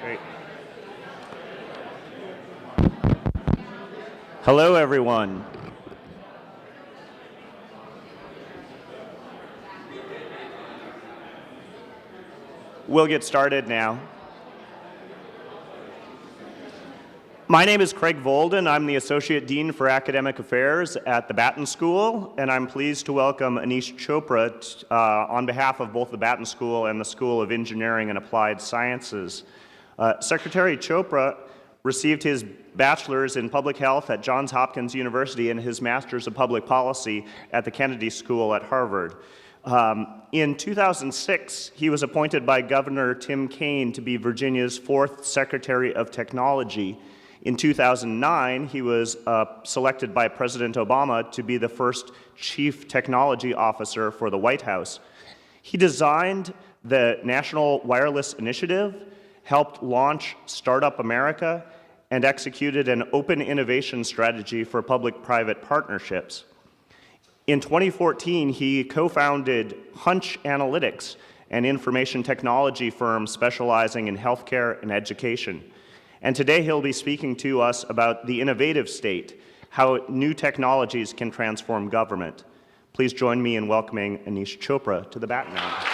Great. Hello, everyone. We'll get started now. My name is Craig Volden. I'm the Associate Dean for Academic Affairs at the Batten School, and I'm pleased to welcome Aneesh Chopra on behalf of both the Batten School and the School of Engineering and Applied Sciences. Secretary Chopra received his bachelor's in public health at Johns Hopkins University and his master's of public policy at the Kennedy School at Harvard. In 2006, he was appointed by Governor Tim Kaine to be Virginia's 4th Secretary of Technology. In 2009, he was selected by President Obama to be the first Chief Technology Officer for the White House. He designed the National Wireless Initiative, helped launch Startup America, and executed an open innovation strategy for public-private partnerships. In 2014, he co-founded Hunch Analytics, an information technology firm specializing in healthcare and education. And today he'll be speaking to us about the innovative state, how new technologies can transform government. Please join me in welcoming Aneesh Chopra to the Batten Round.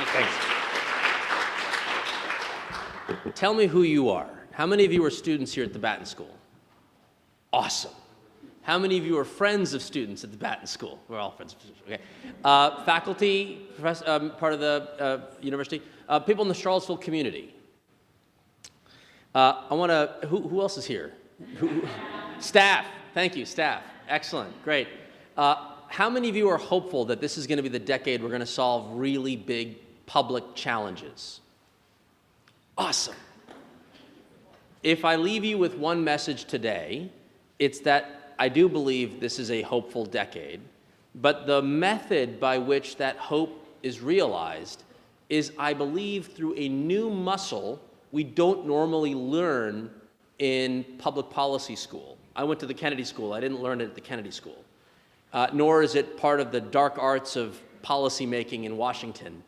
Thanks. Tell me who you are. How many of you are students here at the Batten School? Awesome. How many of you are friends of students at the Batten School? We're all friends of students, okay. Faculty, part of the university, people in the Charlottesville community. Who else is here? Staff, thank you, staff. Excellent, great. How many of you are hopeful that this is going to be the decade we're going to solve really big public challenges? Awesome. If I leave you with one message today, it's that I do believe this is a hopeful decade, but the method by which that hope is realized is, I believe, through a new muscle we don't normally learn in public policy school. I went to the Kennedy School. I didn't learn it at the Kennedy School. Nor is it part of the dark arts of policy making in Washington.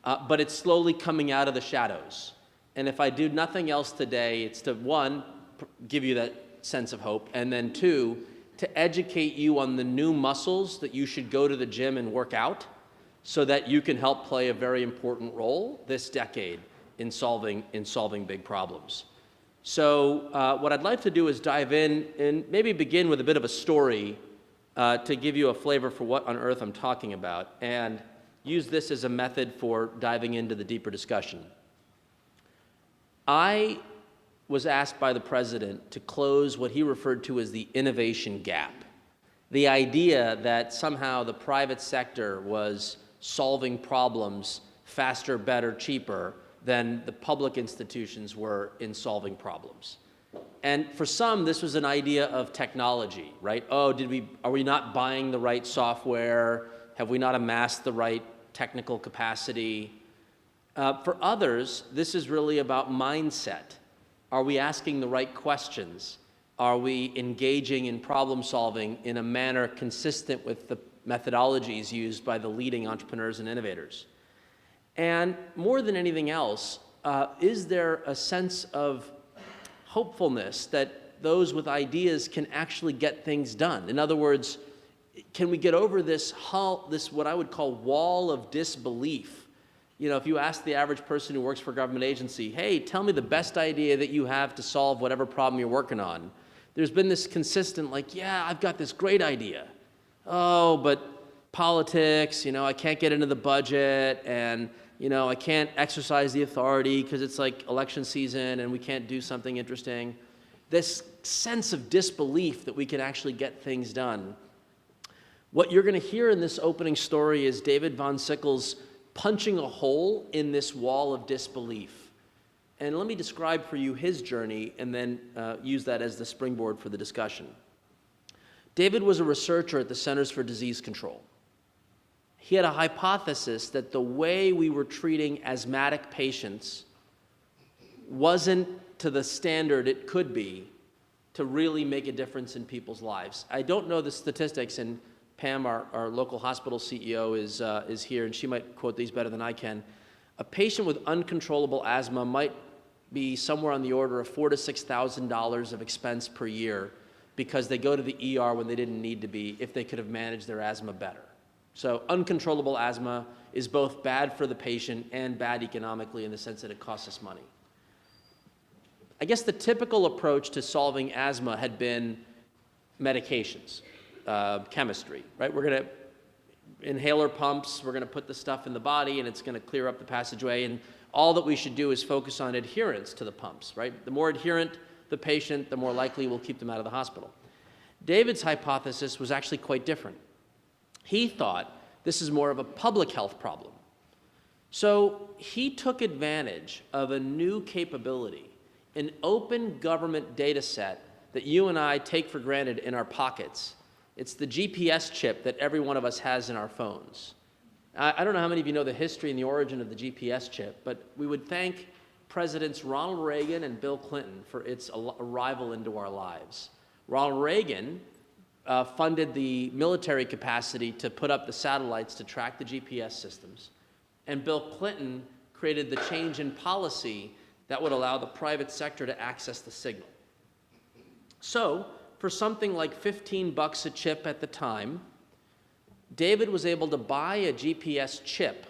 But it's slowly coming out of the shadows. And if I do nothing else today, it's to, one, give you that sense of hope, and then two, to educate you on the new muscles that you should go to the gym and work out so that you can help play a very important role this decade in solving big problems. So what I'd like to do is dive in and maybe begin with a bit of a story to give you a flavor for what on earth I'm talking about, and use this as a method for diving into the deeper discussion. I was asked by the president to close what he referred to as the innovation gap. The idea that somehow the private sector was solving problems faster, better, cheaper than the public institutions were in solving problems. And for some, this was an idea of technology, right? Oh, are we not buying the right software? Have we not amassed the right technical capacity? For others, this is really about mindset. Are we asking the right questions? Are we engaging in problem solving in a manner consistent with the methodologies used by the leading entrepreneurs and innovators? And more than anything else, is there a sense of hopefulness that those with ideas can actually get things done? In other words, can we get over this what I would call wall of disbelief? You know, if you ask the average person who works for a government agency, hey, tell me the best idea that you have to solve whatever problem you're working on, there's been this consistent, like, yeah, I've got this great idea. Oh, but politics, I can't get into the budget, and I can't exercise the authority because it's like election season and we can't do something interesting. This sense of disbelief that we can actually get things done. What you're going to hear in this opening story is David Von Sickles punching a hole in this wall of disbelief. And let me describe for you his journey and then use that as the springboard for the discussion. David was a researcher at the Centers for Disease Control. He had a hypothesis that the way we were treating asthmatic patients wasn't to the standard it could be to really make a difference in people's lives. I don't know the statistics, and Pam, our local hospital CEO, is here, and she might quote these better than I can. a patient with uncontrollable asthma might be somewhere on the order of $4,000 to $6,000 of expense per year because they go to the ER when they didn't need to be if they could have managed their asthma better. So uncontrollable asthma is both bad for the patient and bad economically in the sense that it costs us money. I guess the typical approach to solving asthma had been medications, chemistry, right? We're going to inhaler pumps, we're going to put the stuff in the body and it's going to clear up the passageway, and all that we should do is focus on adherence to the pumps, right? The more adherent the patient, the more likely we'll keep them out of the hospital. David's hypothesis was actually quite different. He thought this is more of a public health problem. So he took advantage of a new capability, an open government data set that you and I take for granted in our pockets. It's the GPS chip that every one of us has in our phones. I don't know how many of you know the history and the origin of the GPS chip, but we would thank Presidents Ronald Reagan and Bill Clinton for its arrival into our lives. Ronald Reagan funded the military capacity to put up the satellites to track the GPS systems, and Bill Clinton created the change in policy that would allow the private sector to access the signal. So, for something like $15 a chip at the time, David was able to buy a GPS chip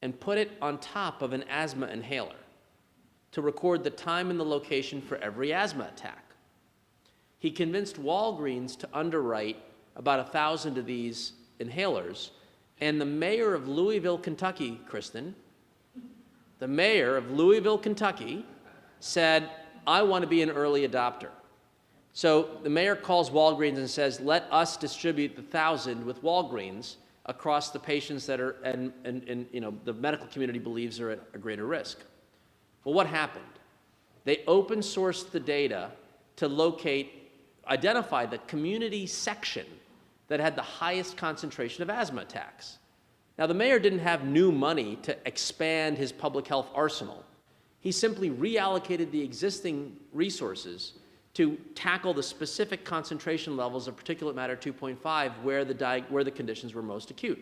and put it on top of an asthma inhaler to record the time and the location for every asthma attack. He convinced Walgreens to underwrite about 1,000 of these inhalers, and the mayor of Louisville, Kentucky, Kristen, the mayor of Louisville, Kentucky, said, I want to be an early adopter. So the mayor calls Walgreens and says, let us distribute the 1,000 with Walgreens across the patients that are, and you know, the medical community believes are at a greater risk. Well, what happened? They open sourced the data to identify the community section that had the highest concentration of asthma attacks. Now, the mayor didn't have new money to expand his public health arsenal. He simply reallocated the existing resources to tackle the specific concentration levels of particulate matter 2.5 where the conditions were most acute.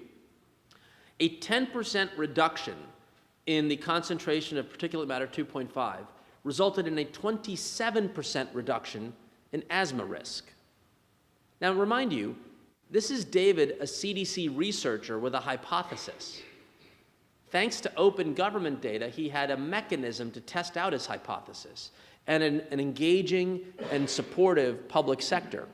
A 10% reduction in the concentration of particulate matter 2.5 resulted in a 27% reduction in asthma risk. Now, remind you, this is David, a CDC researcher with a hypothesis. Thanks to open government data, he had a mechanism to test out his hypothesis and an engaging and supportive public sector.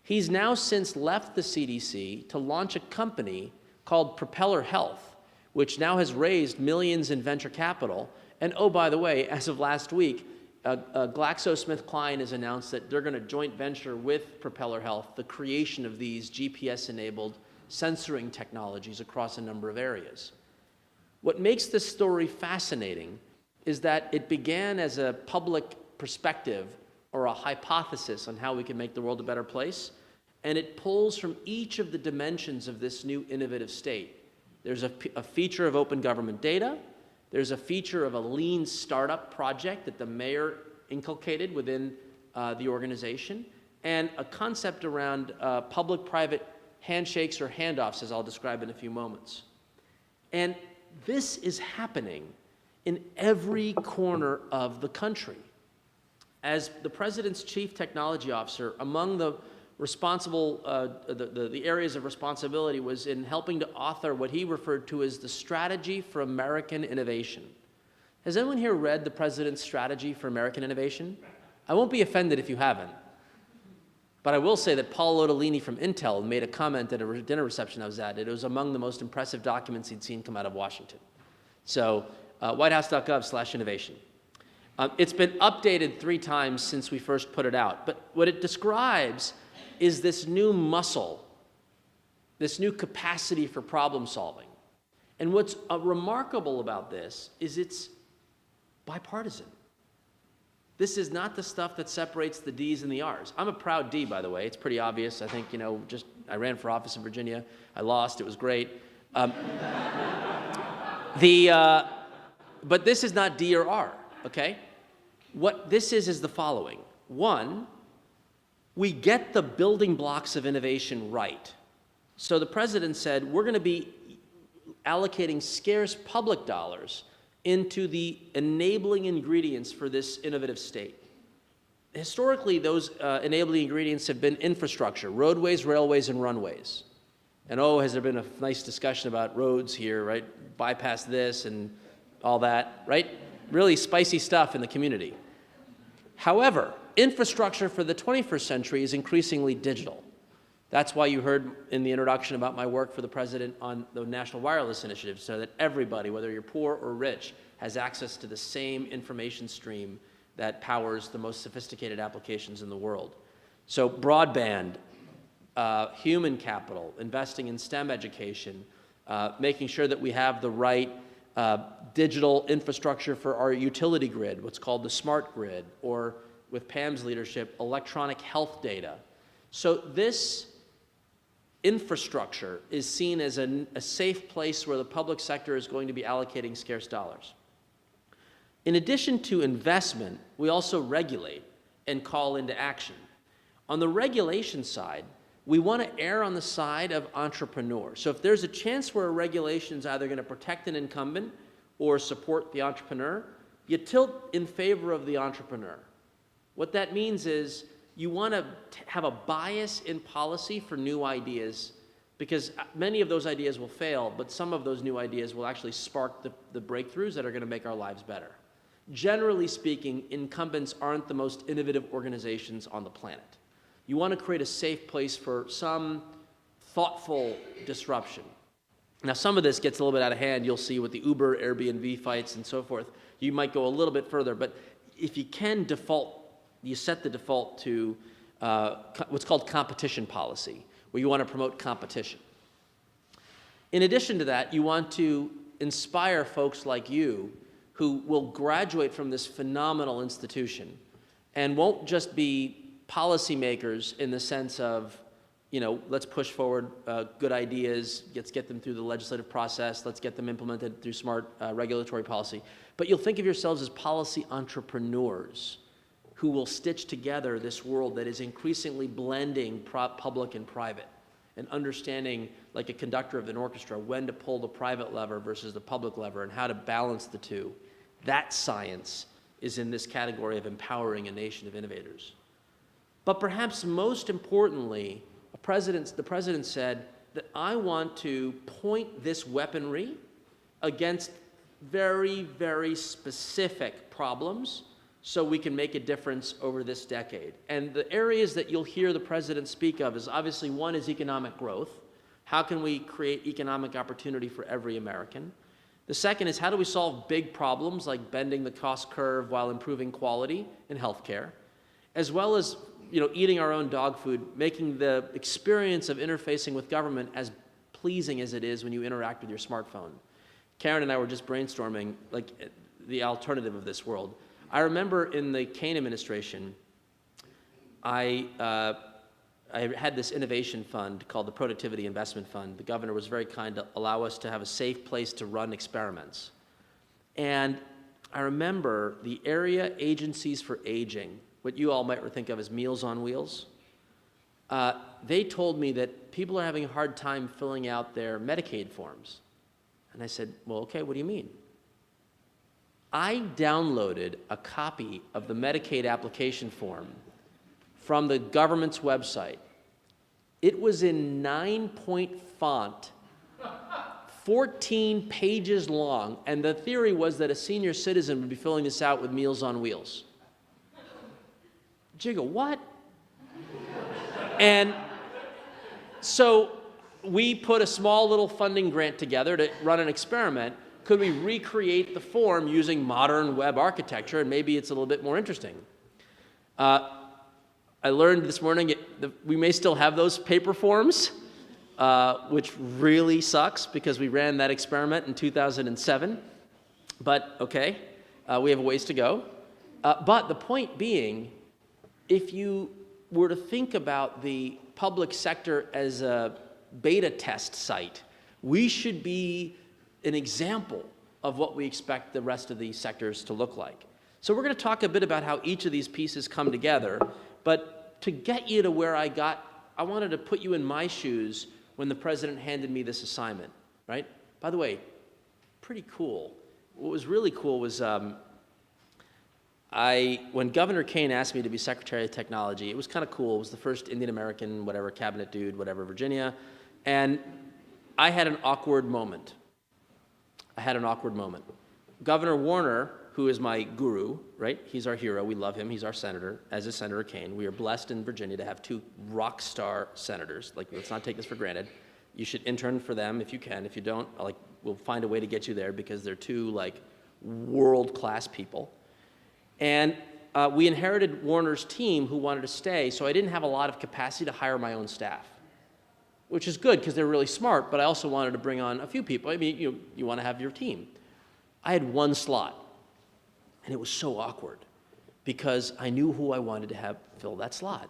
He's now since left the CDC to launch a company called Propeller Health, which now has raised millions in venture capital. And oh, by the way, as of last week, GlaxoSmithKline has announced that they're going to joint venture with Propeller Health the creation of these GPS-enabled sensoring technologies across a number of areas. What makes this story fascinating is that it began as a public perspective or a hypothesis on how we can make the world a better place, and it pulls from each of the dimensions of this new innovative state. There's a feature of open government data. There's a feature of a lean startup project that the mayor inculcated within the organization, and a concept around public-private handshakes or handoffs, as I'll describe in a few moments. And this is happening in every corner of the country. As the president's chief technology officer, among the responsible, the areas of responsibility was in helping to author what he referred to as the Strategy for American Innovation. Has anyone here read the president's Strategy for American Innovation? I won't be offended if you haven't. But I will say that Paul Otellini from Intel made a comment at a dinner reception I was at. It was among the most impressive documents he'd seen come out of Washington. So, whitehouse.gov/innovation. It's been updated 3 times since we first put it out. But what it describes is this new muscle, this new capacity for problem solving. And what's remarkable about this is it's bipartisan. This is not the stuff that separates the D's and the R's. I'm a proud D, by the way. It's pretty obvious. I think, I ran for office in Virginia. I lost. It was great. But this is not D or R, okay? What this is the following. 1, we get the building blocks of innovation right. So the president said, we're going to be allocating scarce public dollars into the enabling ingredients for this innovative state. Historically, those enabling ingredients have been infrastructure, roadways, railways, and runways. And oh, has there been a nice discussion about roads here, right? Bypass this and all that, right? Really spicy stuff in the community. However, infrastructure for the 21st century is increasingly digital. That's why you heard in the introduction about my work for the president on the National Wireless Initiative, so that everybody, whether you're poor or rich, has access to the same information stream that powers the most sophisticated applications in the world. So broadband, human capital, investing in STEM education, making sure that we have the right digital infrastructure for our utility grid, what's called the smart grid, or with Pam's leadership, electronic health data. So this infrastructure is seen as a safe place where the public sector is going to be allocating scarce dollars. In addition to investment, we also regulate and call into action. On the regulation side, we want to err on the side of entrepreneurs. So if there's a chance where a regulation is either going to protect an incumbent or support the entrepreneur, you tilt in favor of the entrepreneur. What that means is you want to have a bias in policy for new ideas, because many of those ideas will fail, but some of those new ideas will actually spark the breakthroughs that are going to make our lives better. Generally speaking, incumbents aren't the most innovative organizations on the planet. You want to create a safe place for some thoughtful disruption. Now, some of this gets a little bit out of hand. You'll see with the Uber, Airbnb fights and so forth. You might go a little bit further, but if you can default, you set the default to what's called competition policy, where you want to promote competition. In addition to that, you want to inspire folks like you who will graduate from this phenomenal institution and won't just be policymakers in the sense of, you know, let's push forward good ideas, let's get them through the legislative process, let's get them implemented through smart regulatory policy. But you'll think of yourselves as policy entrepreneurs who will stitch together this world that is increasingly blending public and private, and understanding, like a conductor of an orchestra, when to pull the private lever versus the public lever and how to balance the two. That science is in this category of empowering a nation of innovators. But perhaps most importantly, the president said that I want to point this weaponry against very, very specific problems so we can make a difference over this decade. And the areas that you'll hear the president speak of is obviously, one is economic growth. How can we create economic opportunity for every American? The second is, how do we solve big problems like bending the cost curve while improving quality in healthcare, as well as, you know, eating our own dog food, making the experience of interfacing with government as pleasing as it is when you interact with your smartphone. Karen and I were just brainstorming like the alternative of this world. I remember in the Kaine administration, I had this innovation fund called the Productivity Investment Fund. The governor was very kind to allow us to have a safe place to run experiments. And I remember the area agencies for aging, what you all might think of as Meals on Wheels. They told me that people are having a hard time filling out their Medicaid forms. And I said, well, okay, what do you mean? I downloaded a copy of the Medicaid application form from the government's website. It was in 9-point font, 14 pages long, and the theory was that a senior citizen would be filling this out with Meals on Wheels. Jigga, what? And so we put a small little funding grant together to run an experiment. Could we recreate the form using modern web architecture, and maybe it's a little bit more interesting? I learned this morning we may still have those paper forms, which really sucks because we ran that experiment in 2007. But okay, we have a ways to go. But the point being, if you were to think about the public sector as a beta test site, we should be an example of what we expect the rest of these sectors to look like. So we're going to talk a bit about how each of these pieces come together, but to get you to where I wanted to put you in my shoes when the president handed me this assignment, right? By the way, pretty cool. what was really cool was when Governor Kaine asked me to be Secretary of Technology, it was kind of cool. It was the first Indian American, whatever, cabinet dude, whatever, Virginia. And I had an awkward moment. Governor Warner, who is my guru, right? He's our hero. We love him. He's our senator, as is Senator Kaine. We are blessed in Virginia to have two rock star senators. Like, let's not take this for granted. You should intern for them if you can. If you don't, we'll find a way to get you there because they're two, world-class people. And we inherited Warner's team who wanted to stay, so I didn't have a lot of capacity to hire my own staff, which is good because they're really smart, but I also wanted to bring on a few people. I mean, you want to have your team. I had one slot, and it was so awkward because I knew who I wanted to have fill that slot.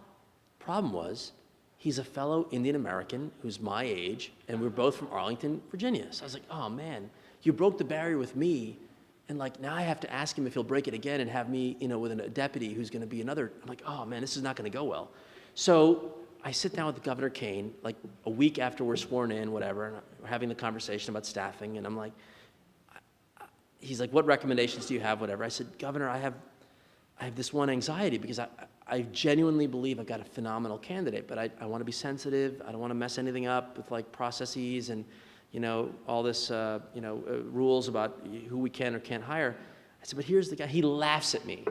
Problem was, he's a fellow Indian American who's my age, and we're both from Arlington, Virginia. So I was like, oh man, you broke the barrier with me, and now I have to ask him if he'll break it again and have me, with a deputy who's gonna be another. I'm like, oh man, this is not gonna go well. So I sit down with Governor Kaine, a week after we're sworn in, whatever, and we're having the conversation about staffing, and I'm like, he's like, what recommendations do you have, whatever. I said, Governor, I have this one anxiety because I genuinely believe I've got a phenomenal candidate, but I want to be sensitive. I don't want to mess anything up with processes and, all this, rules about who we can or can't hire. I said, but here's the guy. He laughs at me.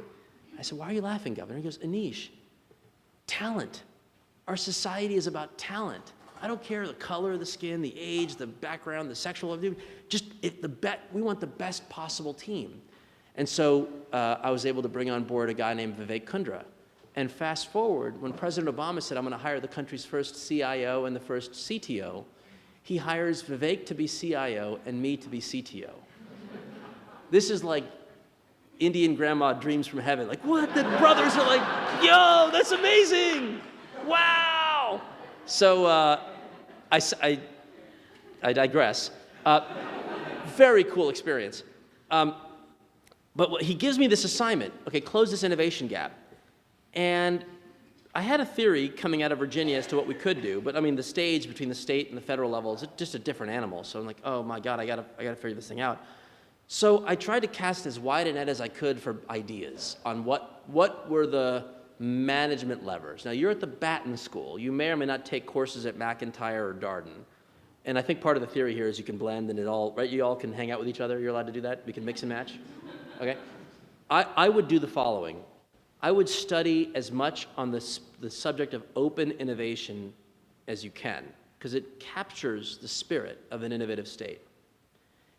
I said, why are you laughing, Governor? He goes, Aneesh, talent. Our society is about talent. I don't care the color of the skin, the age, the background, the sexual, just we want the best possible team. And so I was able to bring on board a guy named Vivek Kundra. And fast forward, when President Obama said, I'm going to hire the country's first CIO and the first CTO, he hires Vivek to be CIO and me to be CTO. This is like Indian grandma dreams from heaven. What? The brothers are like, yo, that's amazing. Wow. So I digress. Very cool experience. But he gives me this assignment. Okay, close this innovation gap. And I had a theory coming out of Virginia as to what we could do, but I mean, the stage between the state and the federal level is just a different animal. So I'm like, oh my God, I gotta figure this thing out. So I tried to cast as wide a net as I could for ideas on what were the management levers. Now, you're at the Batten School. You may or may not take courses at McIntyre or Darden. And I think part of the theory here is you can blend and it all, right? You all can hang out with each other. You're allowed to do that? We can mix and match? Okay. I would do the following. I would study as much on the subject of open innovation as you can, because it captures the spirit of an innovative state.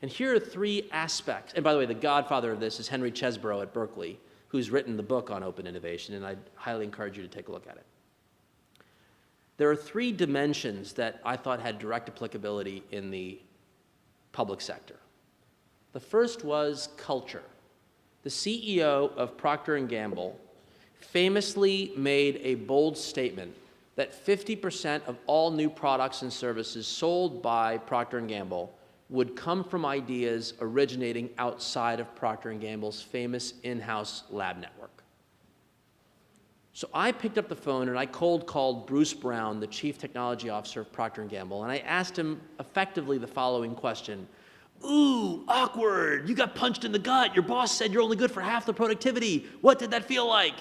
And here are three aspects. And by the way, the godfather of this is Henry Chesbrough at Berkeley, who's written the book on open innovation, and I'd highly encourage you to take a look at it. There are three dimensions that I thought had direct applicability in the public sector. The first was culture. The CEO of Procter & Gamble famously made a bold statement that 50% of all new products and services sold by Procter & Gamble would come from ideas originating outside of Procter & Gamble's famous in-house lab network. So I picked up the phone and I cold called Bruce Brown, the Chief Technology Officer of Procter & Gamble, and I asked him effectively the following question. Ooh, awkward, you got punched in the gut. Your boss said you're only good for half the productivity. What did that feel like?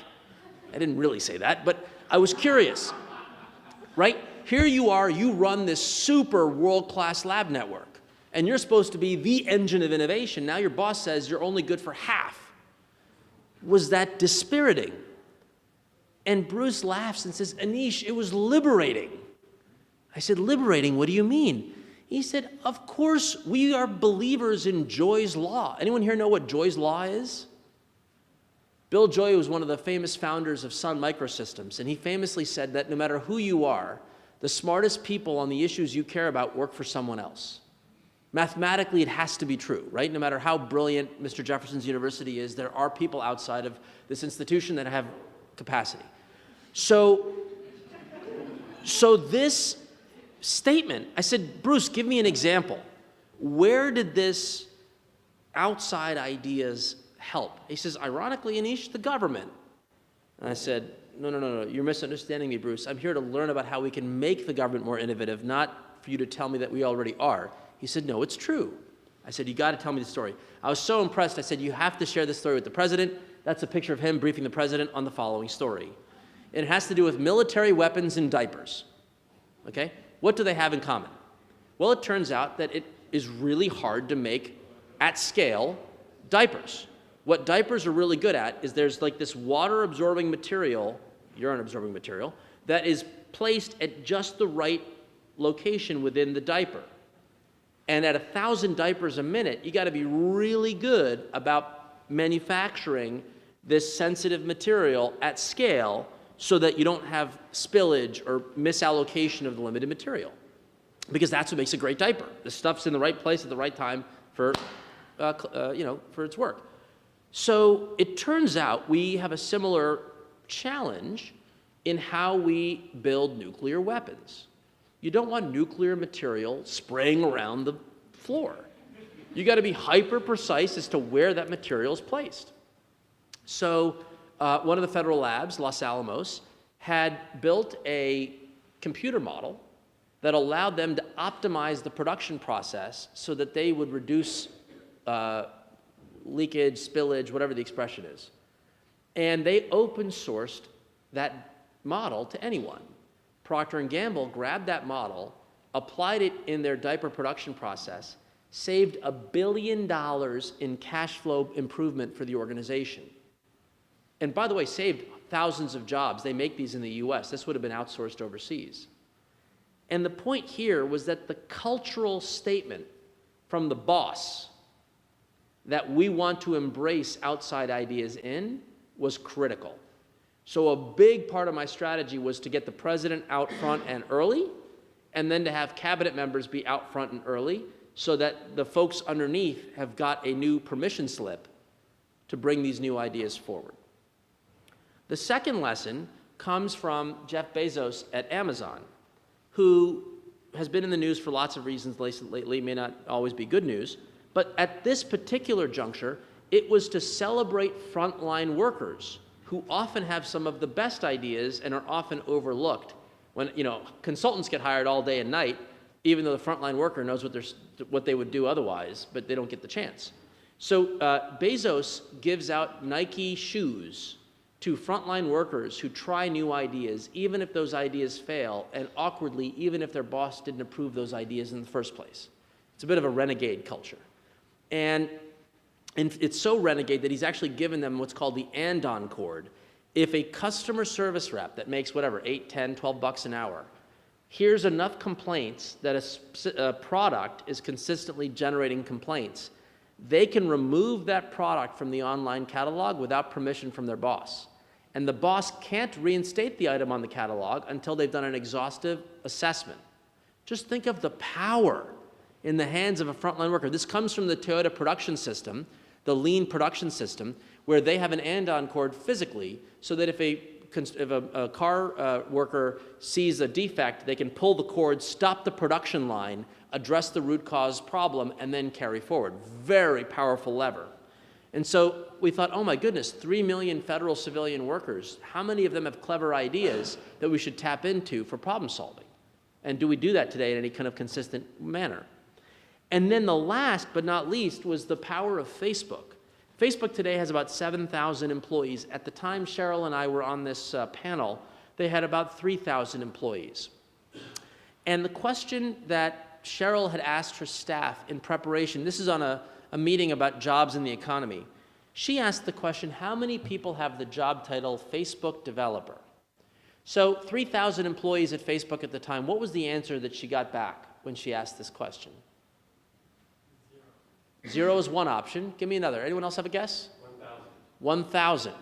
I didn't really say that, but I was curious, right? Here you are, you run this super world-class lab network, and you're supposed to be the engine of innovation. Now your boss says you're only good for half. Was that dispiriting? And Bruce laughs and says, Aneesh, it was liberating. I said, liberating, what do you mean? He said, of course, we are believers in Joy's Law. Anyone here know what Joy's Law is? Bill Joy was one of the famous founders of Sun Microsystems, and he famously said that no matter who you are, the smartest people on the issues you care about work for someone else. Mathematically, it has to be true, right? No matter how brilliant Mr. Jefferson's university is, there are people outside of this institution that have capacity. So this statement, I said, Bruce, give me an example. Where did this outside ideas help? He says, ironically, Aneesh, the government. And I said, no, you're misunderstanding me, Bruce. I'm here to learn about how we can make the government more innovative, not for you to tell me that we already are. He said, no, it's true. I said, you got to tell me the story. I was so impressed, I said, you have to share this story with the president. That's a picture of him briefing the president on the following story. It has to do with military weapons and diapers. Okay? What do they have in common? Well, it turns out that it is really hard to make, at scale, diapers. What diapers are really good at is there's like this water-absorbing material, urine-absorbing material, that is placed at just the right location within the diaper. And at 1,000 diapers a minute, you got to be really good about manufacturing this sensitive material at scale so that you don't have spillage or misallocation of the limited material. Because that's what makes a great diaper. The stuff's in the right place at the right time for, for its work. So it turns out we have a similar challenge in how we build nuclear weapons. You don't want nuclear material spraying around the floor. You got to be hyper precise as to where that material is placed. So one of the federal labs, Los Alamos, had built a computer model that allowed them to optimize the production process so that they would reduce leakage, spillage, whatever the expression is. And they open sourced that model to anyone. Procter & Gamble grabbed that model, applied it in their diaper production process, saved $1 billion in cash flow improvement for the organization. And by the way, saved thousands of jobs. They make these in the US. This would have been outsourced overseas. And the point here was that the cultural statement from the boss that we want to embrace outside ideas in was critical. So a big part of my strategy was to get the president out front and early, and then to have cabinet members be out front and early so that the folks underneath have got a new permission slip to bring these new ideas forward. The second lesson comes from Jeff Bezos at Amazon, who has been in the news for lots of reasons lately, may not always be good news, but at this particular juncture, it was to celebrate frontline workers who often have some of the best ideas and are often overlooked. When consultants get hired all day and night, even though the frontline worker knows what they would do otherwise, but they don't get the chance. So Bezos gives out Nike shoes to frontline workers who try new ideas, even if those ideas fail, and awkwardly, even if their boss didn't approve those ideas in the first place. It's a bit of a renegade culture. And it's so renegade that he's actually given them what's called the andon cord. If a customer service rep that makes whatever, 8, 10, 12 bucks an hour, hears enough complaints that a product is consistently generating complaints, they can remove that product from the online catalog without permission from their boss. And the boss can't reinstate the item on the catalog until they've done an exhaustive assessment. Just think of the power in the hands of a frontline worker. This comes from the Toyota production system, the lean production system, where they have an andon cord physically so that if a car worker sees a defect, they can pull the cord, stop the production line, address the root cause problem, and then carry forward. Very powerful lever. And so we thought, oh my goodness, 3 million federal civilian workers, how many of them have clever ideas that we should tap into for problem solving? And do we do that today in any kind of consistent manner? And then the last but not least was the power of Facebook. Facebook today has about 7,000 employees. At the time Cheryl and I were on this panel, they had about 3,000 employees. And the question that Cheryl had asked her staff in preparation, this is on a meeting about jobs in the economy. She asked the question, how many people have the job title Facebook developer? So 3,000 employees at Facebook at the time, what was the answer that she got back when she asked this question? Zero is one option. Give me another. Anyone else have a guess? 1,000. 1,000.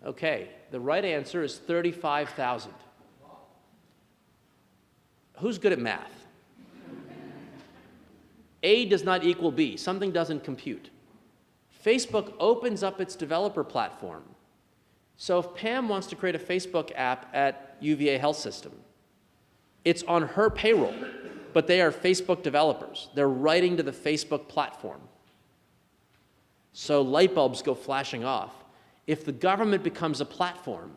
Okay, the right answer is 35,000. Who's good at math? A does not equal B. Something doesn't compute. Facebook opens up its developer platform. So if Pam wants to create a Facebook app at UVA Health System, it's on her payroll, but they are Facebook developers. They're writing to the Facebook platform. So light bulbs go flashing off. If the government becomes a platform,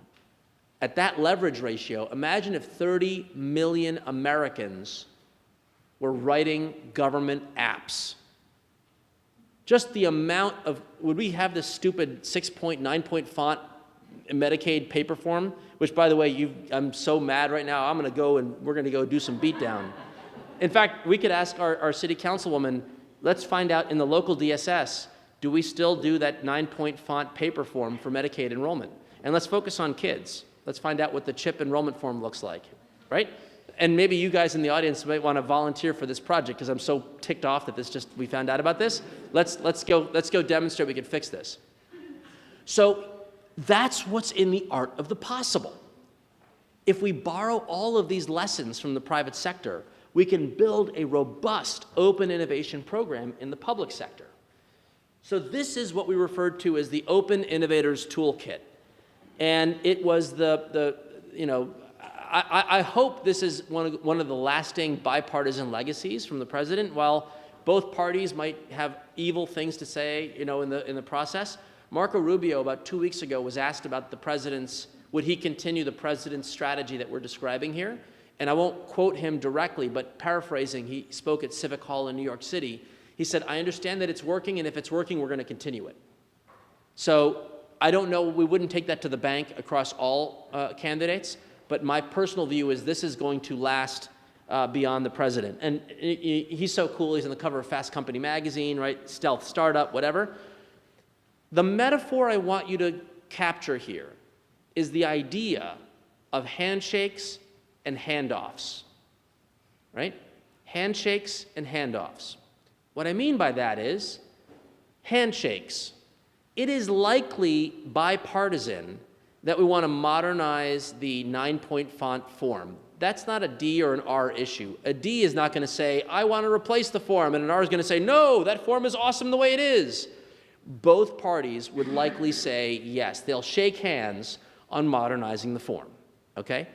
at that leverage ratio, imagine if 30 million Americans were writing government apps just the amount of, would we have this stupid 6-point, 9-point font Medicaid paper form, which, by the way, I'm so mad right now, we're going to go do some beatdown. In fact, we could ask our city councilwoman, let's find out in the local DSS, do we still do that 9-point font paper form for Medicaid enrollment? And let's focus on kids. Let's find out what the CHIP enrollment form looks like, right? And maybe you guys in the audience might want to volunteer for this project because I'm so ticked off that we found out about this. Let's go demonstrate we can fix this. So that's what's in the art of the possible. If we borrow all of these lessons from the private sector, we can build a robust open innovation program in the public sector. So this is what we referred to as the Open Innovators Toolkit. And it was I hope this is one of the lasting bipartisan legacies from the president. While both parties might have evil things to say, in the process, Marco Rubio about 2 weeks ago was asked about would he continue the president's strategy that we're describing here? And I won't quote him directly, but paraphrasing, he spoke at Civic Hall in New York City. He said, I understand that it's working, and if it's working, we're going to continue it. So I don't know, we wouldn't take that to the bank across all candidates, but my personal view is this is going to last beyond the president. And he's so cool, he's on the cover of Fast Company magazine, right? Stealth startup, whatever. The metaphor I want you to capture here is the idea of handshakes and handoffs, right? Handshakes and handoffs. What I mean by that is handshakes. It is likely bipartisan that we want to modernize the 9-point font form. That's not a D or an R issue. A D is not going to say, I want to replace the form, and an R is going to say, no, that form is awesome the way it is. Both parties would likely say yes. They'll shake hands on modernizing the form, okay?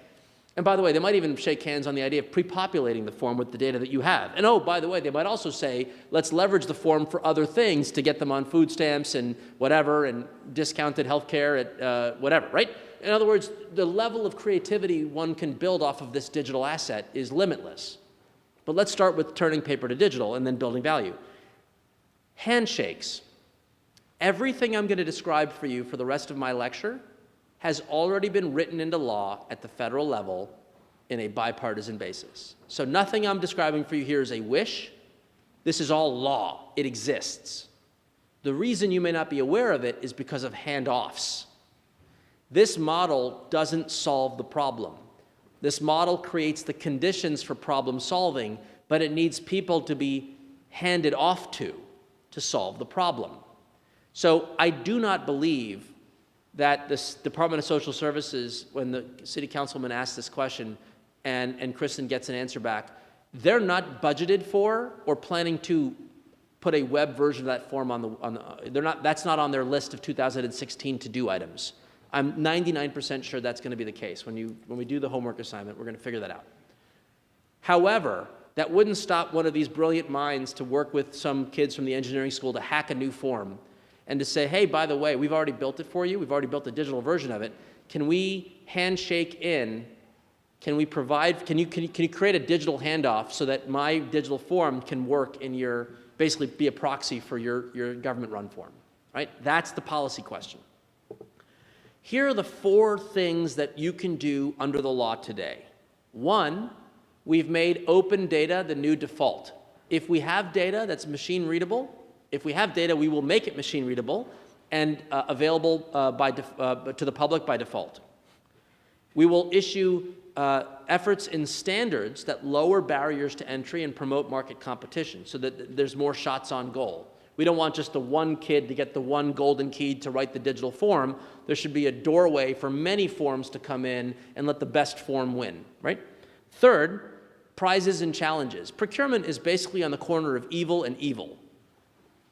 And by the way, they might even shake hands on the idea of pre-populating the form with the data that you have. And oh, by the way, they might also say, let's leverage the form for other things to get them on food stamps and whatever, and discounted healthcare at whatever, right? In other words, the level of creativity one can build off of this digital asset is limitless. But let's start with turning paper to digital and then building value. Handshakes. Everything I'm going to describe for you for the rest of my lecture has already been written into law at the federal level in a bipartisan basis. So nothing I'm describing for you here is a wish. This is all law. It exists. The reason you may not be aware of it is because of handoffs. This model doesn't solve the problem. This model creates the conditions for problem solving, but it needs people to be handed off to solve the problem. So I do not believe that the Department of Social Services, when the city councilman asks this question and Kristen gets an answer back, they're not budgeted for or planning to put a web version of that form that's not on their list of 2016 to-do items. I'm 99% sure that's going to be the case. When we do the homework assignment, we're going to figure that out. However, that wouldn't stop one of these brilliant minds to work with some kids from the engineering school to hack a new form and to say, hey, by the way, we've already built it for you. We've already built a digital version of it. Can we handshake in? Can you create a digital handoff so that my digital form can work in basically be a proxy for your government-run form, right? That's the policy question. Here are the 4 things that you can do under the law today. 1, we've made open data the new default. If we have data that's machine readable, if we have data, we will make it machine readable and available to the public by default. We will issue efforts in standards that lower barriers to entry and promote market competition so that there's more shots on goal. We don't want just the one kid to get the one golden key to write the digital form. There should be a doorway for many forms to come in and let the best form win, right? Third, prizes and challenges. Procurement is basically on the corner of evil and evil.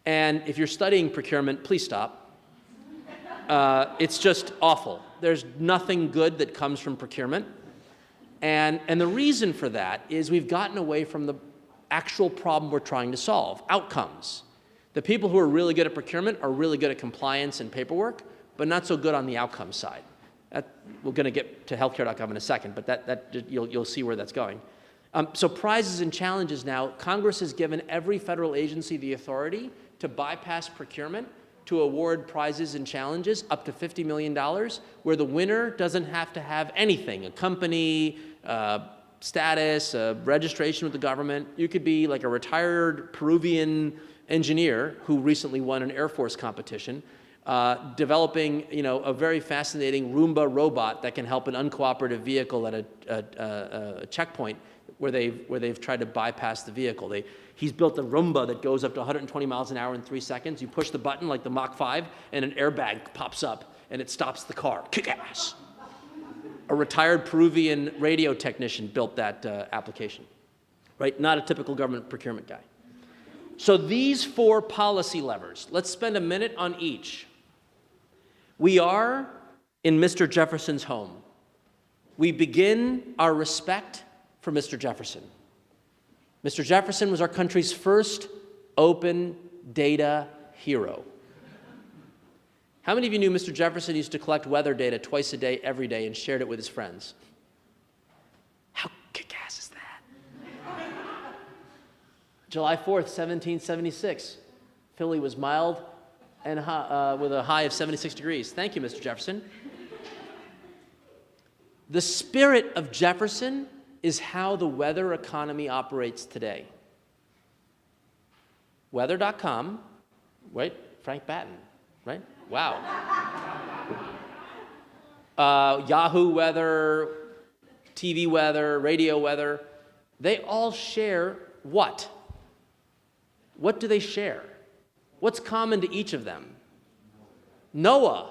And if you're studying procurement, please stop. It's just awful. There's nothing good that comes from procurement. And the reason for that is we've gotten away from the actual problem we're trying to solve, outcomes. The people who are really good at procurement are really good at compliance and paperwork, but not so good on the outcome side. We're going to get to Healthcare.gov in a second, but you'll see where that's going. So prizes and challenges now, Congress has given every federal agency the authority to bypass procurement to award prizes and challenges up to $50 million, where the winner doesn't have to have anything, a company, status, registration with the government. You could be like a retired Peruvian engineer who recently won an Air Force competition, developing a very fascinating Roomba robot that can help an uncooperative vehicle at a checkpoint where they've tried to bypass the vehicle. He's built a Roomba that goes up to 120 miles an hour in 3 seconds. You push the button like the Mach 5, and an airbag pops up, and it stops the car. Kick ass. A retired Peruvian radio technician built that application, right? Not a typical government procurement guy. So these 4 policy levers, let's spend a minute on each. We are in Mr. Jefferson's home. We begin our respect for Mr. Jefferson. Mr. Jefferson was our country's first open data hero. How many of you knew Mr. Jefferson used to collect weather data twice a day, every day, and shared it with his friends? How kick-ass is that? July 4th, 1776. Philly was mild and with a high of 76 degrees. Thank you, Mr. Jefferson. The spirit of Jefferson is how the weather economy operates today. Weather.com, right? Frank Batten, right? Wow. Yahoo weather, TV weather, radio weather, they all share what? What do they share? What's common to each of them? NOAA.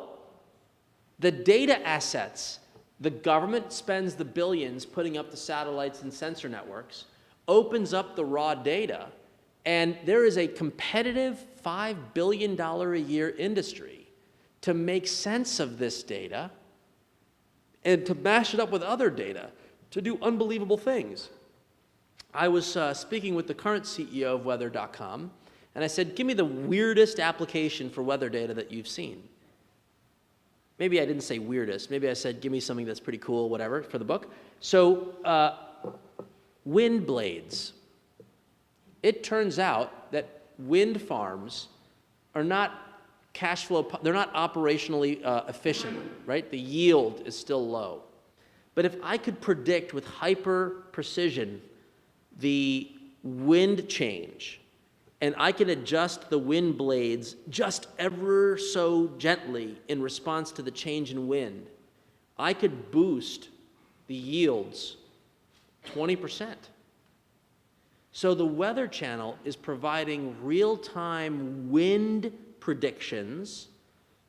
The data assets. The government spends the billions putting up the satellites and sensor networks, opens up the raw data, and there is a competitive $5 billion a year industry to make sense of this data and to mash it up with other data to do unbelievable things. I was speaking with the current CEO of Weather.com, and I said, give me the weirdest application for weather data that you've seen. Maybe I didn't say weirdest. Maybe I said, give me something that's pretty cool, whatever, for the book. So, wind blades. It turns out that wind farms are not cash flow, they're not operationally efficient, right? The yield is still low. But if I could predict with hyper precision the wind change, and I can adjust the wind blades just ever so gently in response to the change in wind, I could boost the yields 20%. So the Weather Channel is providing real-time wind predictions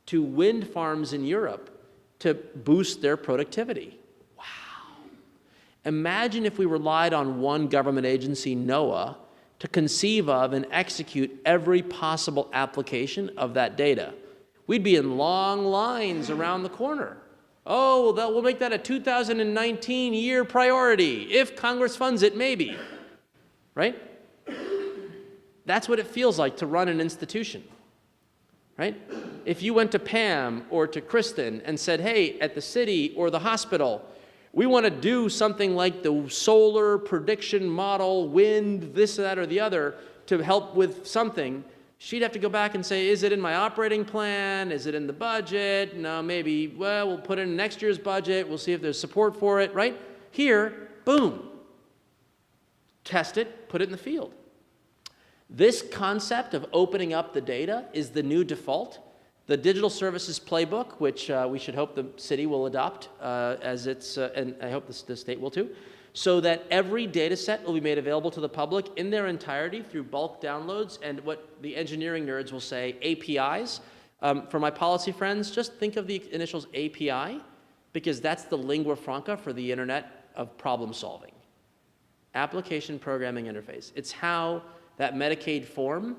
to wind farms in Europe to boost their productivity. Wow. Imagine if we relied on one government agency, NOAA, to conceive of and execute every possible application of that data. We'd be in long lines around the corner. Oh, well, we'll make that a 2019 year priority. If Congress funds it, maybe. Right? That's what it feels like to run an institution. Right? If you went to Pam or to Kristen and said, hey, at the city or the hospital, we want to do something like the solar prediction model, wind, this, that, or the other, to help with something, she'd have to go back and say, is it in my operating plan? Is it in the budget? No, maybe, well, we'll put it in next year's budget. We'll see if there's support for it, right? Here, boom. Test it, put it in the field. This concept of opening up the data is the new default. The Digital Services Playbook, which we should hope the city will adopt as its, and I hope the state will too, so that every data set will be made available to the public in their entirety through bulk downloads and what the engineering nerds will say, APIs. For my policy friends, just think of the initials API, because that's the lingua franca for the internet of problem solving. Application Programming Interface. It's how that Medicaid form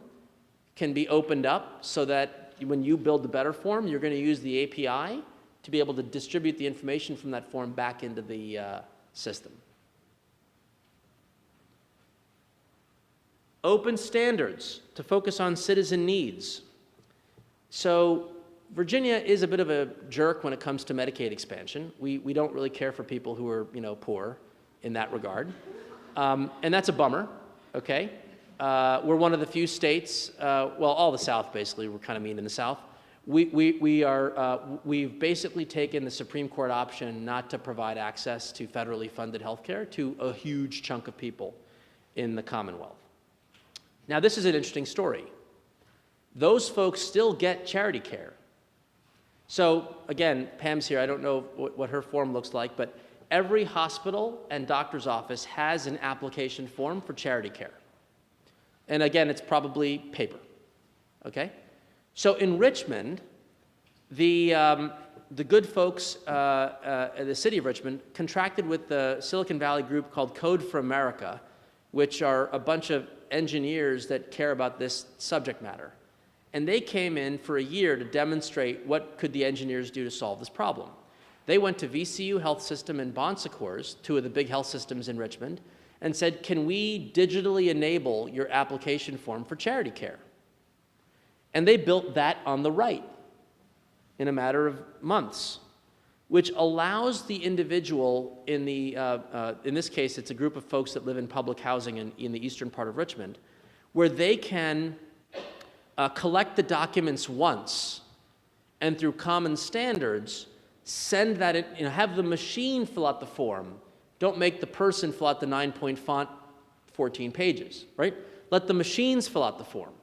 can be opened up so that when you build the better form, you're going to use the API to be able to distribute the information from that form back into the system. Open standards to focus on citizen needs. So Virginia is a bit of a jerk when it comes to Medicaid expansion. We don't really care for people who are, poor in that regard. And that's a bummer, okay? We're one of the few states, well, all the South basically, we're kind of mean in the South. We've basically taken the Supreme Court option not to provide access to federally funded healthcare to a huge chunk of people in the Commonwealth. Now, this is an interesting story. Those folks still get charity care. So again, Pam's here, I don't know what her form looks like, but every hospital and doctor's office has an application form for charity care. And again, it's probably paper, okay? So in Richmond, the good folks, the city of Richmond, contracted with the Silicon Valley group called Code for America, which are a bunch of engineers that care about this subject matter. And they came in for a year to demonstrate what could the engineers do to solve this problem. They went to VCU Health System and Bon Secours, two of the big health systems in Richmond, and said, can we digitally enable your application form for charity care? And they built that on the right in a matter of months, which allows the individual in this case, it's a group of folks that live in public housing in the eastern part of Richmond, where they can collect the documents once and through common standards, send that, have the machine fill out the form. Don't make the person fill out the 9-point font, 14 pages, right? Let the machines fill out the form.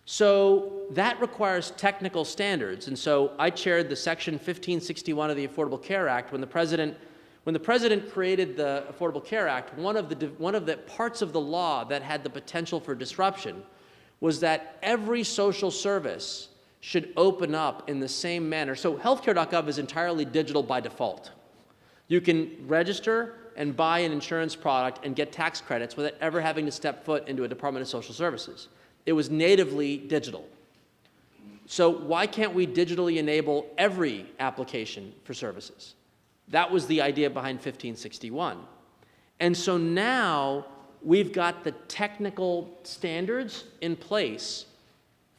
So that requires technical standards. And so I chaired the Section 1561 of the Affordable Care Act. When the president created the Affordable Care Act, one of the parts of the law that had the potential for disruption was that every social service should open up in the same manner. So Healthcare.gov is entirely digital by default. You can register and buy an insurance product and get tax credits without ever having to step foot into a Department of Social Services. It was natively digital. So why can't we digitally enable every application for services? That was the idea behind 1561. And so now we've got the technical standards in place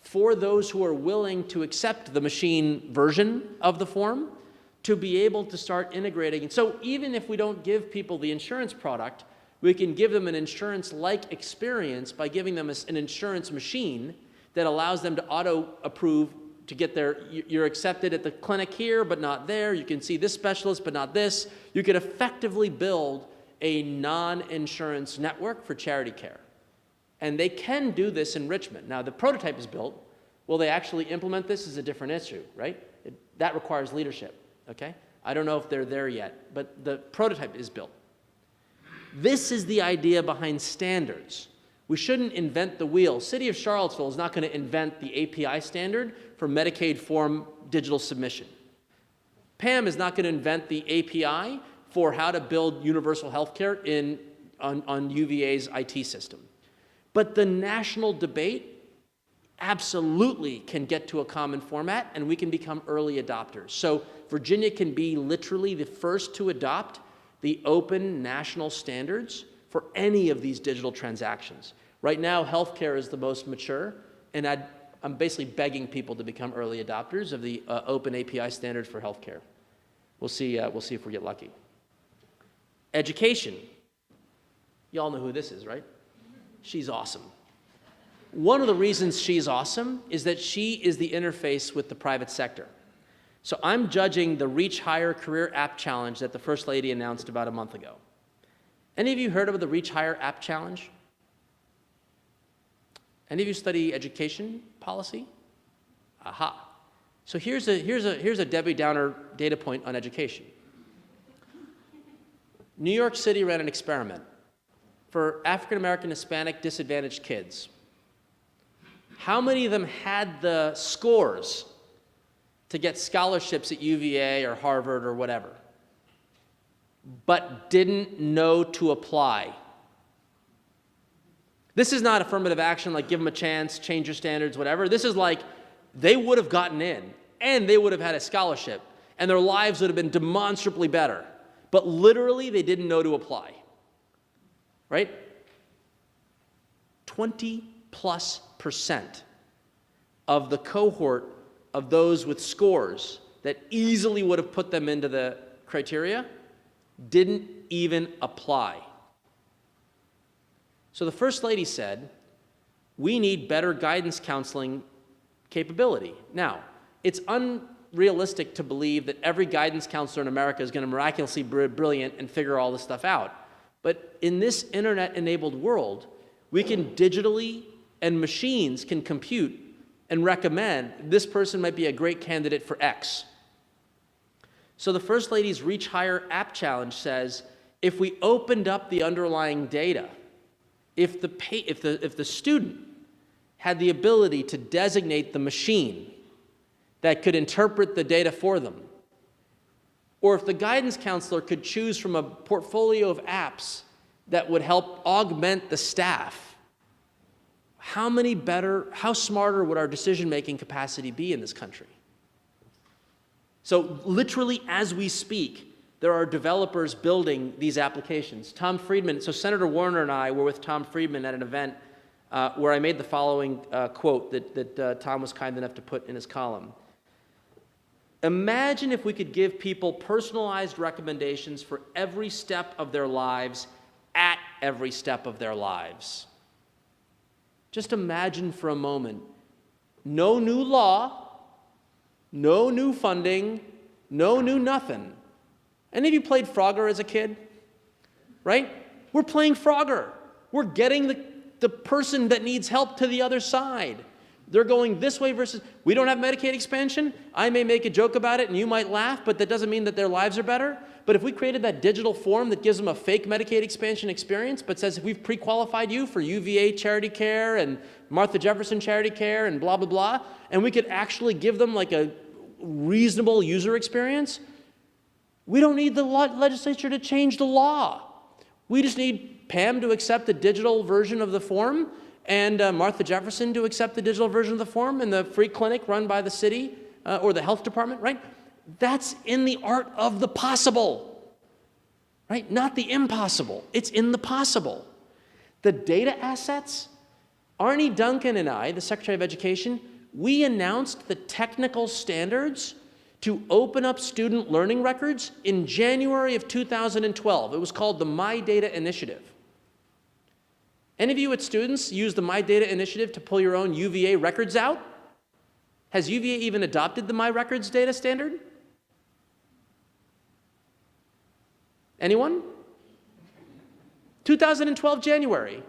for those who are willing to accept the machine version of the form to be able to start integrating. And so even if we don't give people the insurance product, we can give them an insurance-like experience by giving them an insurance machine that allows them to auto-approve to get you're accepted at the clinic here, but not there. You can see this specialist, but not this. You could effectively build a non-insurance network for charity care. And they can do this in Richmond. Now, the prototype is built. Will they actually implement this is a different issue, right? That requires leadership, okay? I don't know if they're there yet, but the prototype is built. This is the idea behind standards. We shouldn't invent the wheel. City of Charlottesville is not going to invent the API standard for Medicaid form digital submission. Pam is not going to invent the API for how to build universal health care on UVA's IT system. But the national debate absolutely can get to a common format, and we can become early adopters. So Virginia can be literally the first to adopt the open national standards for any of these digital transactions. Right now, healthcare is the most mature, and I'm basically begging people to become early adopters of the open API standards for healthcare. We'll see if we get lucky. Education. You all know who this is, right? She's awesome. One of the reasons she's awesome is that she is the interface with the private sector. So I'm judging the Reach Higher Career App Challenge that the First Lady announced about a month ago. Any of you heard of the Reach Higher App Challenge? Any of you study education policy? Aha. So here's a Debbie Downer data point on education. New York City ran an experiment for African American, Hispanic, disadvantaged kids. How many of them had the scores to get scholarships at UVA or Harvard or whatever, but didn't know to apply? This is not affirmative action like give them a chance, change your standards, whatever. This is like they would have gotten in and they would have had a scholarship and their lives would have been demonstrably better, but literally they didn't know to apply, right? 20+% of the cohort of those with scores that easily would have put them into the criteria didn't even apply. So the First Lady said, we need better guidance counseling capability. Now, it's unrealistic to believe that every guidance counselor in America is going to miraculously be brilliant and figure all this stuff out. But in this internet-enabled world, we can digitally, and machines can compute and recommend this person might be a great candidate for X. So the First Lady's Reach Higher app challenge says, if we opened up the underlying data, if the student had the ability to designate the machine that could interpret the data for them, or if the guidance counselor could choose from a portfolio of apps that would help augment the staff, how smarter would our decision-making capacity be in this country? So literally as we speak, there are developers building these applications. Tom Friedman, so Senator Warner and I were with Tom Friedman at an event where I made the following quote that Tom was kind enough to put in his column. Imagine if we could give people personalized recommendations for every step of their lives at every step of their lives. Just imagine for a moment, no new law, no new funding, no new nothing. Any of you played Frogger as a kid? Right? We're playing Frogger. We're getting the person that needs help to the other side. They're going this way versus, we don't have Medicaid expansion. I may make a joke about it and you might laugh, but that doesn't mean that their lives are better. But if we created that digital form that gives them a fake Medicaid expansion experience, but says we've pre-qualified you for UVA charity care and Martha Jefferson charity care and blah, blah, blah, and we could actually give them like a reasonable user experience, we don't need the legislature to change the law. We just need Pam to accept the digital version of the form and Martha Jefferson to accept the digital version of the form and the free clinic run by the city or the health department, right? That's in the art of the possible, right? Not the impossible. It's in the possible. The data assets, Arnie Duncan and I, the Secretary of Education, we announced the technical standards to open up student learning records in January of 2012. It was called the My Data Initiative. Any of you at students use the My Data Initiative to pull your own UVA records out? Has UVA even adopted the My Records data standard? Anyone? 2012 January,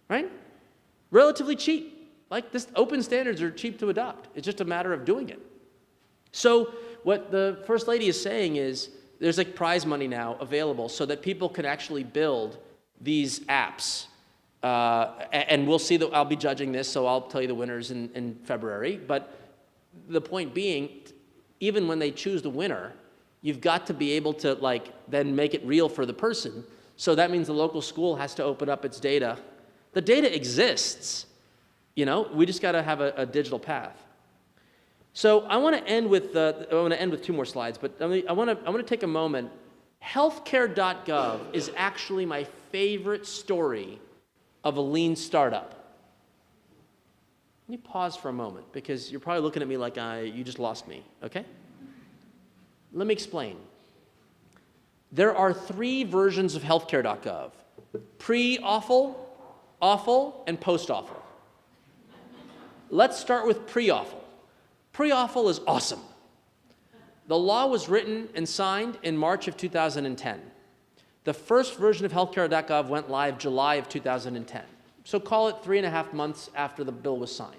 right? Relatively cheap. Like this, open standards are cheap to adopt. It's just a matter of doing it. So what the First Lady is saying is there's like prize money now available so that people can actually build these apps. And we'll see that I'll be judging this, so I'll tell you the winners in February. But the point being, even when they choose the winner, you've got to be able to like then make it real for the person. So that means the local school has to open up its data. The data exists, you know, we just got to have a digital path. So I want to end with two more slides, but I want to take a moment. Healthcare.gov is actually my favorite story of a lean startup. Let me pause for a moment because you're probably looking at me like you just lost me, okay? Let me explain. There are 3 versions of Healthcare.gov: pre-awful, awful, and post-awful. Let's start with pre-awful. Pre-awful is awesome. The law was written and signed in March of 2010. The first version of Healthcare.gov went live July of 2010. So call it 3.5 months after the bill was signed.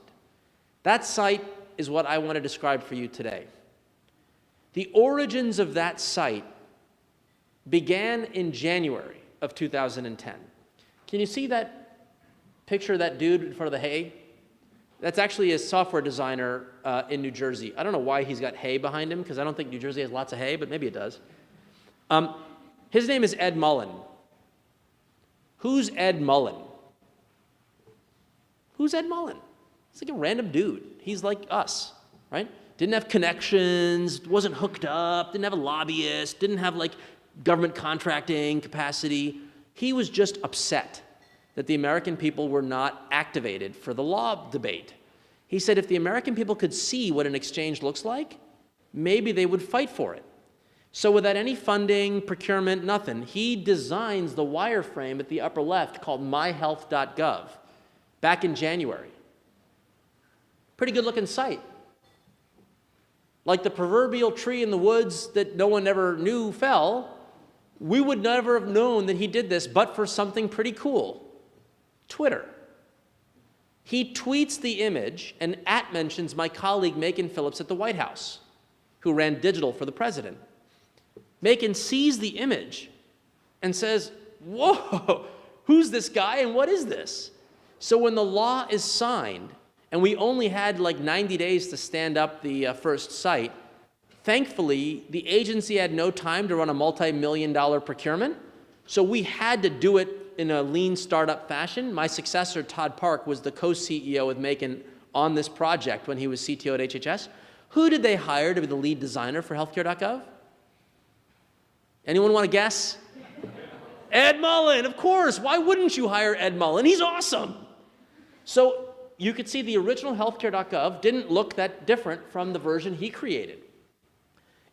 That site is what I want to describe for you today. The origins of that site began in January of 2010. Can you see that picture of that dude in front of the hay? That's actually a software designer in New Jersey. I don't know why he's got hay behind him, because I don't think New Jersey has lots of hay, but maybe it does. His name is Ed Mullen. Who's Ed Mullen? Who's Ed Mullen? He's like a random dude. He's like us, right? Didn't have connections, wasn't hooked up, didn't have a lobbyist, didn't have like government contracting capacity. He was just upset that the American people were not activated for the law debate. He said if the American people could see what an exchange looks like, maybe they would fight for it. So without any funding, procurement, nothing, he designs the wireframe at the upper left called myhealth.gov back in January. Pretty good looking site. Like the proverbial tree in the woods that no one ever knew fell, we would never have known that he did this but for something pretty cool, Twitter. He tweets the image and @mentions my colleague Megan Phillips at the White House, who ran digital for the president. Megan sees the image and says, whoa, who's this guy and what is this? So when the law is signed, and we only had like 90 days to stand up the first site, thankfully, the agency had no time to run a multi-million-dollar procurement, so we had to do it in a lean startup fashion. My successor, Todd Park, was the co-CEO with Megan on this project when he was CTO at HHS. Who did they hire to be the lead designer for Healthcare.gov? Anyone want to guess? Ed Mullen, of course. Why wouldn't you hire Ed Mullen? He's awesome. So you could see the original Healthcare.gov didn't look that different from the version he created.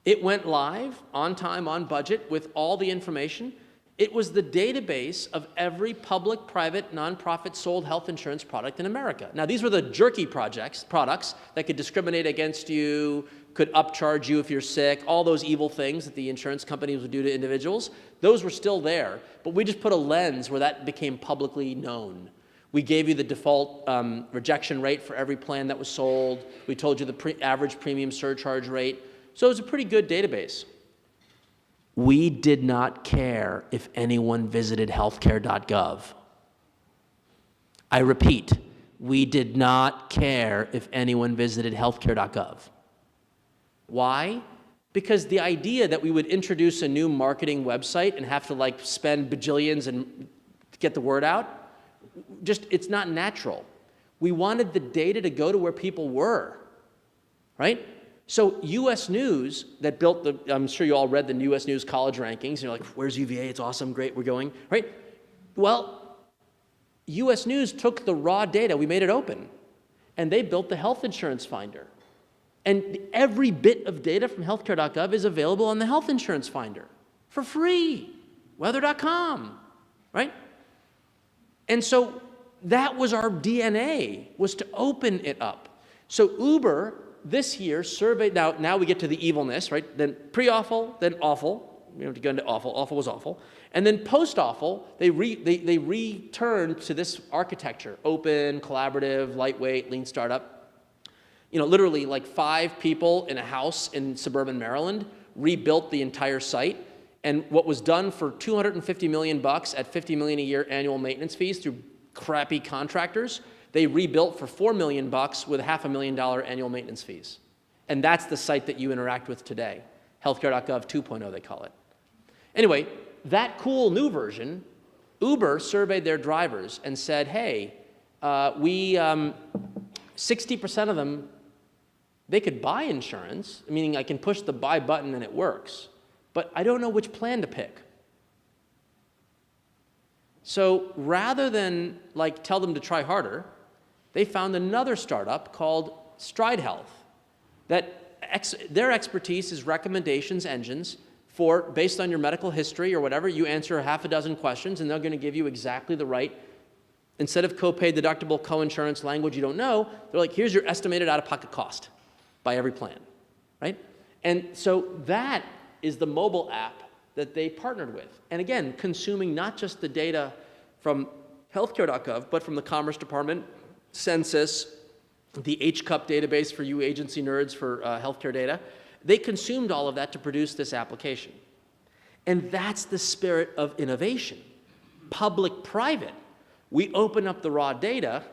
It went live, on time, on budget, with all the information. It was the database of every public, private, nonprofit sold health insurance product in America. Now, these were the jerky products that could discriminate against you, could upcharge you if you're sick, all those evil things that the insurance companies would do to individuals. Those were still there, but we just put a lens where that became publicly known. We gave you the default rejection rate for every plan that was sold. We told you the average premium surcharge rate. So it was a pretty good database. We did not care if anyone visited healthcare.gov. I repeat, we did not care if anyone visited healthcare.gov. Why? Because the idea that we would introduce a new marketing website and have to like spend bajillions and get the word out, just, it's not natural. We wanted the data to go to where people were, right? So US News that built the, I'm sure you all read the US News college rankings, and you're like, where's UVA? It's awesome, great, we're going, right? Well, US News took the raw data, we made it open, and they built the health insurance finder. And every bit of data from healthcare.gov is available on the health insurance finder for free, weather.com, right? And so that was our DNA, was to open it up. So Uber this year surveyed, now we get to the evilness, right? Then pre-awful, then awful. We don't have to go into awful. Awful was awful. And then post-awful, they returned to this architecture, open, collaborative, lightweight, lean startup. You know, literally like 5 people in a house in suburban Maryland rebuilt the entire site. And what was done for $250 million at $50 million a year annual maintenance fees through crappy contractors, they rebuilt for $4 million with $500,000 annual maintenance fees. And that's the site that you interact with today. Healthcare.gov 2.0, they call it. Anyway, that cool new version, Uber surveyed their drivers and said, hey, 60% of them, they could buy insurance, meaning I can push the buy button and it works, but I don't know which plan to pick. So rather than like tell them to try harder, they found another startup called Stride Health that their expertise is recommendations engines for, based on your medical history or whatever, you answer 6 questions and they're going to give you exactly the right, instead of copay, deductible, coinsurance, language you don't know, they're like, here's your estimated out-of-pocket cost by every plan, right? And so that is the mobile app that they partnered with. And again, consuming not just the data from healthcare.gov, but from the Commerce Department, Census, the HCUP database for you agency nerds for healthcare data. They consumed all of that to produce this application. And that's the spirit of innovation. Public-private. We open up the raw data,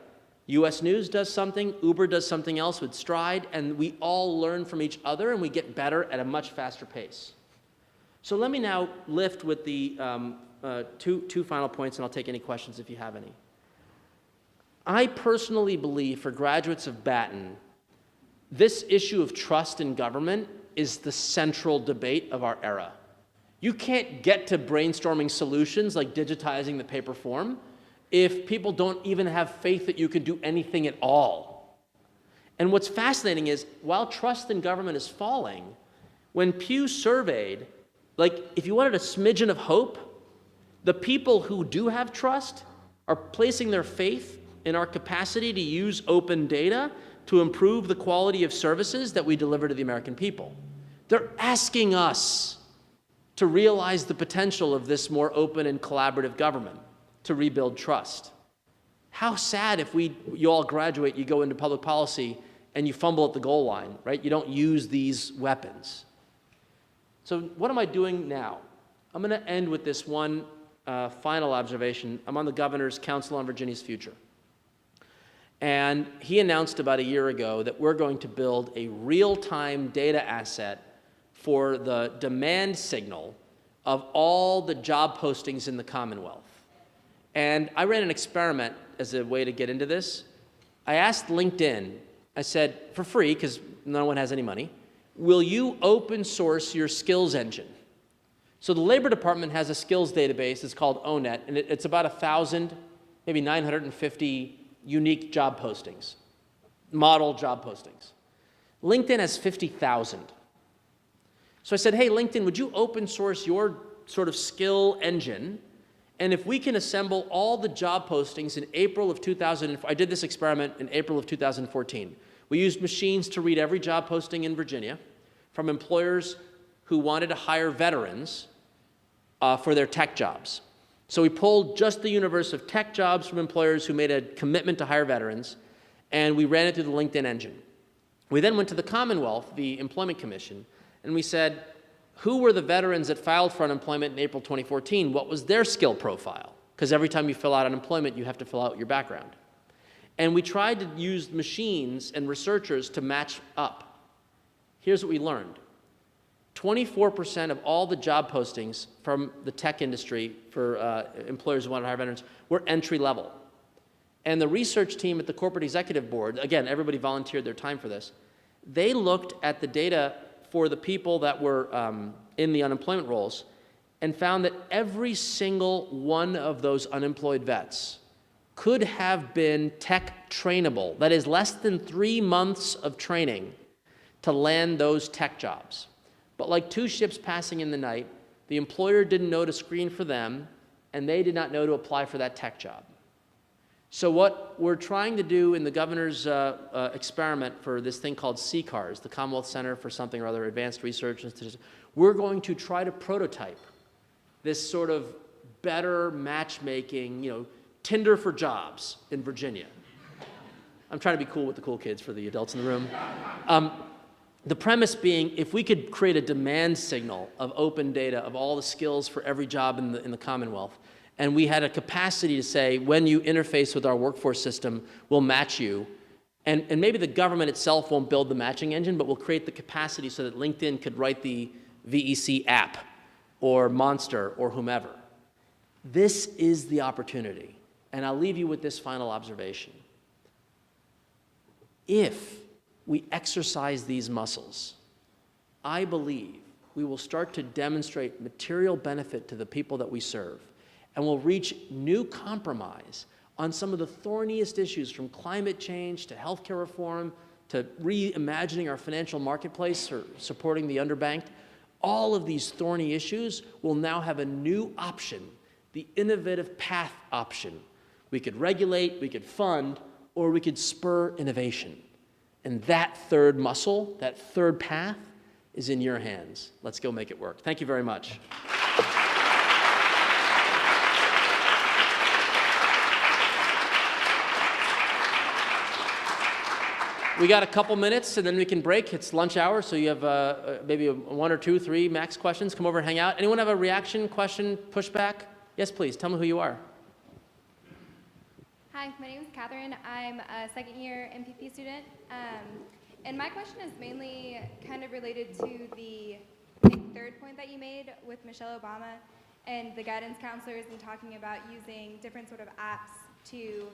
US News does something, Uber does something else with Stride, and we all learn from each other and we get better at a much faster pace. So let me now lift with the two final points, and I'll take any questions if you have any. I personally believe for graduates of Batten, this issue of trust in government is the central debate of our era. You can't get to brainstorming solutions like digitizing the paper form if people don't even have faith that you can do anything at all. And what's fascinating is, while trust in government is falling, when Pew surveyed Like, if you wanted a smidgen of hope, the people who do have trust are placing their faith in our capacity to use open data to improve the quality of services that we deliver to the American people. They're asking us to realize the potential of this more open and collaborative government to rebuild trust. How sad if you all graduate, you go into public policy, and you fumble at the goal line, right? You don't use these weapons. So what am I doing now? I'm going to end with this one final observation. I'm on the Governor's Council on Virginia's Future. And he announced about a year ago that we're going to build a real-time data asset for the demand signal of all the job postings in the Commonwealth. And I ran an experiment as a way to get into this. I asked LinkedIn, I said, for free, because no one has any money, will you open source your skills engine? So the Labor Department has a skills database. It's called ONET, and it's about 1,000, maybe 950 unique job postings, model job postings. LinkedIn has 50,000. So I said, hey, LinkedIn, would you open source your sort of skill engine? And if we can assemble all the job postings in April of 2000, I did this experiment in April of 2014. We used machines to read every job posting in Virginia from employers who wanted to hire veterans for their tech jobs. So we pulled just the universe of tech jobs from employers who made a commitment to hire veterans, and we ran it through the LinkedIn engine. We then went to the Commonwealth, the Employment Commission, and we said, who were the veterans that filed for unemployment in April 2014? What was their skill profile? Because every time you fill out unemployment, you have to fill out your background. And we tried to use machines and researchers to match up. Here's what we learned. 24% of all the job postings from the tech industry for employers who want to hire veterans were entry level. And the research team at the Corporate Executive Board, again, everybody volunteered their time for this, they looked at the data for the people that were in the unemployment rolls and found that every single one of those unemployed vets could have been tech trainable. That is less than 3 months of training to land those tech jobs. But like two ships passing in the night, the employer didn't know to screen for them, and they did not know to apply for that tech job. So what we're trying to do in the governor's experiment for this thing called CCARS, the Commonwealth Center for something or other, Advanced Research Institute, we're going to try to prototype this sort of better matchmaking, Tinder for jobs in Virginia. I'm trying to be cool with the cool kids for the adults in the room. The premise being, if we could create a demand signal of open data of all the skills for every job in the Commonwealth, and we had a capacity to say, when you interface with our workforce system, we'll match you. And maybe the government itself won't build the matching engine, but we'll create the capacity so that LinkedIn could write the VEC app or Monster or whomever. This is the opportunity. And I'll leave you with this final observation. If we exercise these muscles, I believe we will start to demonstrate material benefit to the people that we serve, and we'll reach new compromise on some of the thorniest issues, from climate change to healthcare reform to reimagining our financial marketplace or supporting the underbanked. All of these thorny issues will now have a new option, the innovative path option. We could regulate, we could fund, or we could spur innovation. And that third muscle, that third path, is in your hands. Let's go make it work. Thank you very much. We got a couple minutes, and then we can break. It's lunch hour, so you have maybe 1 or 2, 3 max questions. Come over and hang out. Anyone have a reaction, question, pushback? Yes, please. Tell me who you are. Hi, my name is Catherine. I'm a second-year MPP student, and my question is mainly kind of related to the third point that you made with Michelle Obama and the guidance counselors and talking about using different sort of apps to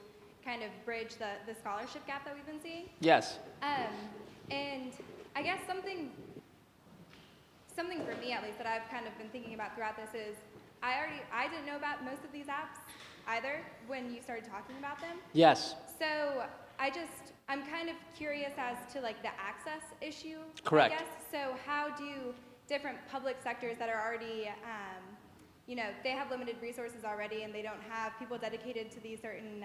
kind of bridge the scholarship gap that we've been seeing. Yes. And I guess something for me at least that I've kind of been thinking about throughout this is I didn't know about most of these apps either when you started talking about them. Yes. So I'm kind of curious as to like the access issue. Correct. I guess. So how do different public sectors that are already, they have limited resources already and they don't have people dedicated to these certain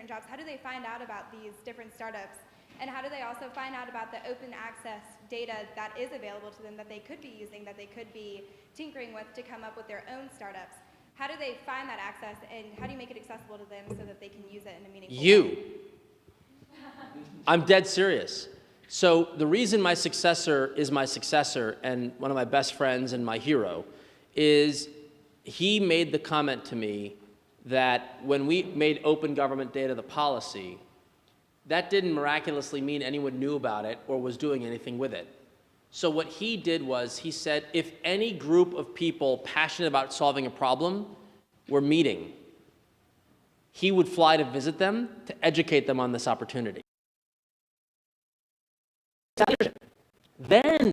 jobs. How do they find out about these different startups? And how do they also find out about the open access data that is available to them that they could be using, that they could be tinkering with to come up with their own startups? How do they find that access, and how do you make it accessible to them so that they can use it in a meaningful way? I'm dead serious. So the reason my successor is my successor and one of my best friends and my hero is he made the comment to me that when we made open government data the policy, that didn't miraculously mean anyone knew about it or was doing anything with it. So what he did was he said, if any group of people passionate about solving a problem were meeting, he would fly to visit them to educate them on this opportunity. Then